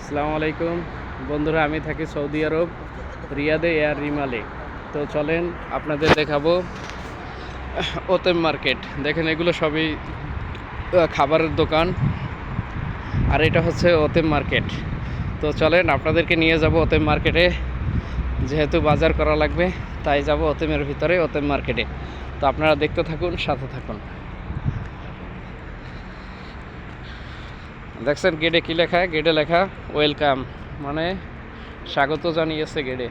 আসসালামু আলাইকুম বন্ধুরা, আমি থাকি সৌদি আরব রিয়াদে এয়ার রিমালে। তো চলেন আপনাদের দেখাবো ওতেম মার্কেট। দেখেন এগুলো সবই খাবারের দোকান, আর এটা হচ্ছে ওতেম মার্কেট। তো চলেন আপনাদেরকে নিয়ে যাব ওতেম মার্কেটে, যেহেতু বাজার করা লাগবে তাই যাব ওতেমের ভিতরে, ওতেম মার্কেটে। তো আপনারা দেখতে থাকুন, সাথে থাকুন। দেখছেন গেটে কী লেখা? গেটে লেখা ওয়েলকাম, মানে স্বাগত জানিয়েছে গেটে।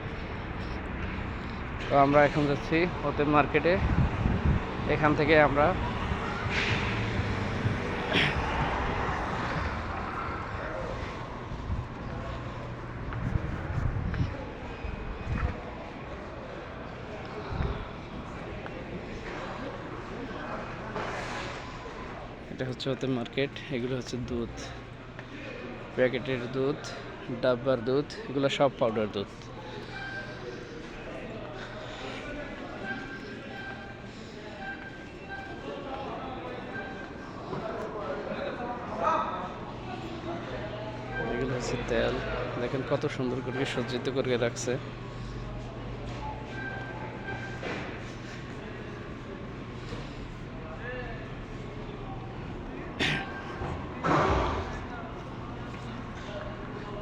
তো আমরা এখন যাচ্ছি ওতেম মার্কেটে। এখান থেকে আমরা এটা হচ্ছে ওতেম মার্কেট। এগুলো হচ্ছে দুধ, প্যাকেটের দুধ, ডাব্বার দুধ, এগুলো সব পাউডার দুধ। এগুলো হচ্ছে তেল। দেখেন কত সুন্দর করে সজ্জিত করে রাখছে।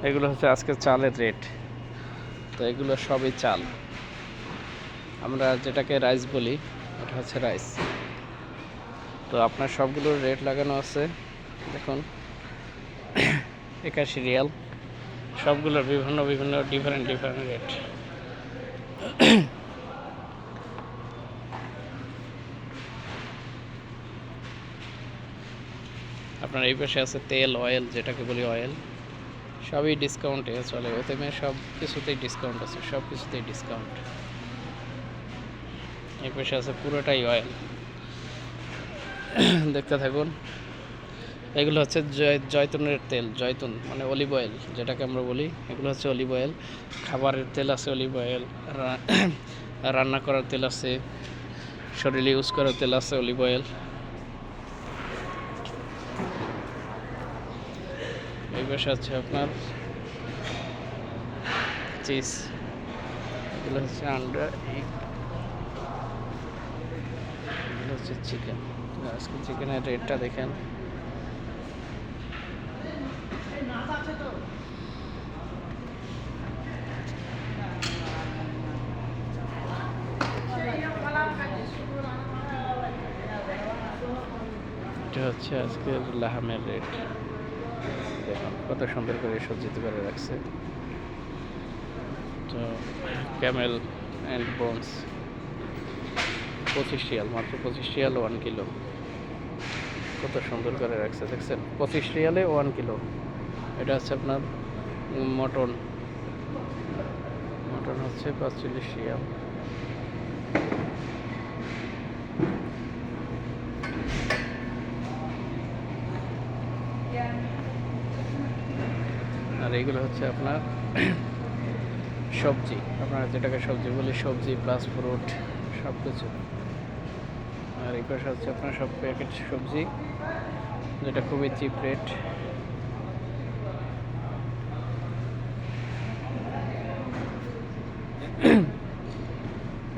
এগুলো হচ্ছে আজকে চালের রেট। তো এগুলো সবই চাল, আমরা যেটাকে রাইস বলি ওটা হচ্ছে রাইস। তো আপনার সবগুলোর রেট লাগানো আছে, দেখুন 81 রিয়াল। সবগুলোর বিভিন্ন বিভিন্ন ডিফারেন্ট রেট। আপনার এই পাশে আছে তেল, অয়েল, যেটাকে বলি অয়েল, সবই ডিসকাউন্টে চলে। ওতেমে সব কিছুতেই ডিসকাউন্ট আছে, সব কিছুতেই ডিসকাউন্ট। এই পাশে আছে পুরোটাই অয়েল, দেখতে থাকুন। এগুলো হচ্ছে জয়তুনের তেল, জয়তুন মানে অলিভ অয়েল যেটাকে আমরা বলি, এগুলো হচ্ছে অলিভ অয়েল। খাবারের তেল আছে অলিভ অয়েল, রান্না করার তেল আছে, শরীরে ইউজ করার তেল আছে অলিভ অয়েল। এই পাশে আছে আপনার চিজ, এগুলো হচ্ছে আন্ডা, এগুলো হচ্ছে চিকেন। আজকে চিকেনের রেটটা দেখেন। এটা হচ্ছে আজকের লাহামের রেট। দেখুন কত সুন্দর করে সজ্জিত করে রাখছে। তো ক্যামেল অ্যান্ড বোনস 25 রিয়াল, মাত্র 25 রিয়াল 1 কিলো। কত সুন্দর করে রাখছে, দেখছেন? 25 রিয়ালে 1 কিলো। এটা হচ্ছে আপনার মটন, মটন হচ্ছে 45 রিয়াল। আর এইগুলো হচ্ছে আপনার সবজি, আপনারা যেটাকে সবজি বলি, সবজি প্লাস ফ্রুট সব কিছু। আর এই পাশে হচ্ছে আপনার সব প্যাকেট সবজি, যেটা খুবই চিপ রেট।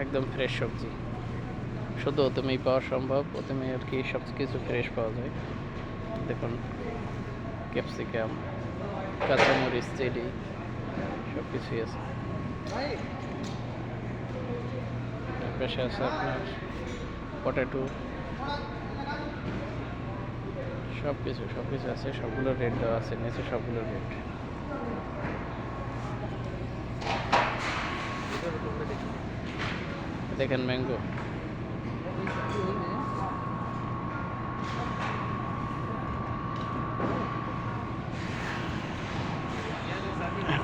একদম ফ্রেশ সবজি, শুধু ওতেমেই পাওয়া সম্ভব। ওতেমে আর কি সব কিছু ফ্রেশ পাওয়া যায়। দেখুন ক্যাপসিকাম, কাঁচামরিচ, চিলি, সব কিছুই আছে। পাশে আছে আপনার পটেটো, সব কিছু আছে। সবগুলোর রেট দেওয়া আছে নিচে, সবগুলোর রেট। দেখেন ম্যাঙ্গো,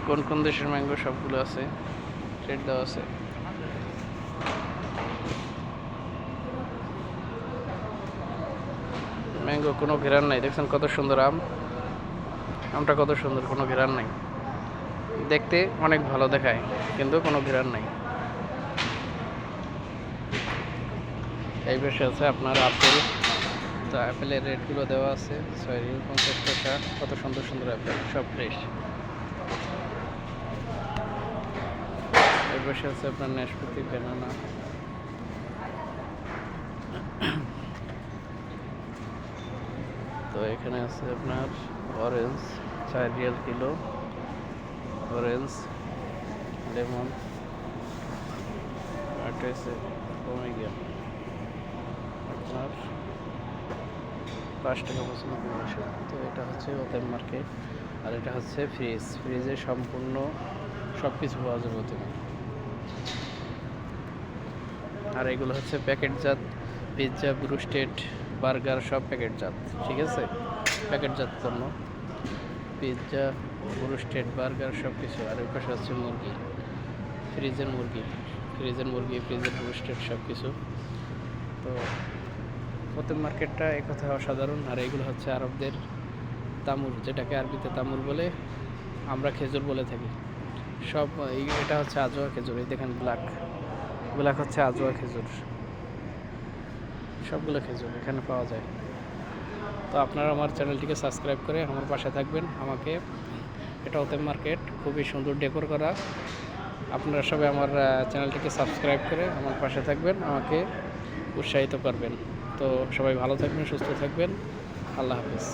কোন কোন দেশের ম্যাঙ্গো সবগুলো আছে, রেট দেওয়া আছে। ম্যাঙ্গো কোনো ঘেরান নাই, দেখছেন কত সুন্দর আম, আমটা কত সুন্দর, কোনো ঘেরান নাই। দেখতে অনেক ভালো দেখায় কিন্তু কোনো ঘেরান নাই। এই পাশে আছে আপনার আপেল। তো অ্যাপেলের রেটগুলো দেওয়া আছে, 6 রিয়াল 50 টাকা। কত সুন্দর সুন্দর অ্যাপেল, সব ফ্রেশ। ওই পাশে আছে আপনার নাশপাতি, ব্যানানা। তো এখানে আছে আপনার orange 4 real kilo, orange, lemon, আর আছে পমেগ্রেনেট আপনার 5 টাকা 95 পয়সা। তো এটা হচ্ছে ওতেম মার্কেট, আর এটা হচ্ছে ফ্রিজে সম্পূর্ণ সব কিছু পাওয়া যাবে ওতেমে। আর এগুলো হচ্ছে প্যাকেটজাত, পিৎজা, ব্রুস্টেড, বার্গার সব প্যাকেটজাত, ঠিক আছে, প্যাকেটজাত পণ্য, পিৎজা, ব্রুস্টেড, বার্গার সব কিছু। আর ওই পাশে হচ্ছে মুরগি, ফ্রিজের মুরগি, ফ্রিজের ব্রুস্টেড সব কিছু। তো ওতেম মার্কেটটা এক কথায় অসাধারণ। আর এইগুলো হচ্ছে আরবদের তামুর, যেটাকে আরবিতে তামুর বলে, আমরা খেজুর বলে থাকি। সব এটা হচ্ছে আজোয়া খেজুর, এই দেখেন ব্ল্যাক হচ্ছে আজোয়া খেজুর, সবগুলো খেজুর এখানে পাওয়া যায়। তো আপনারা আমার চ্যানেলটিকে সাবস্ক্রাইব করে আমার পাশে থাকবেন। আমাকে, এটা ওতেম মার্কেট, খুবই সুন্দর ডেকোর করা। আপনারা সবাই আমার চ্যানেলটিকে সাবস্ক্রাইব করে আমার পাশে থাকবেন, আমাকে উৎসাহিত করবেন। তো সবাই ভালো থাকবেন, সুস্থ থাকবেন, আল্লাহ হাফেজ।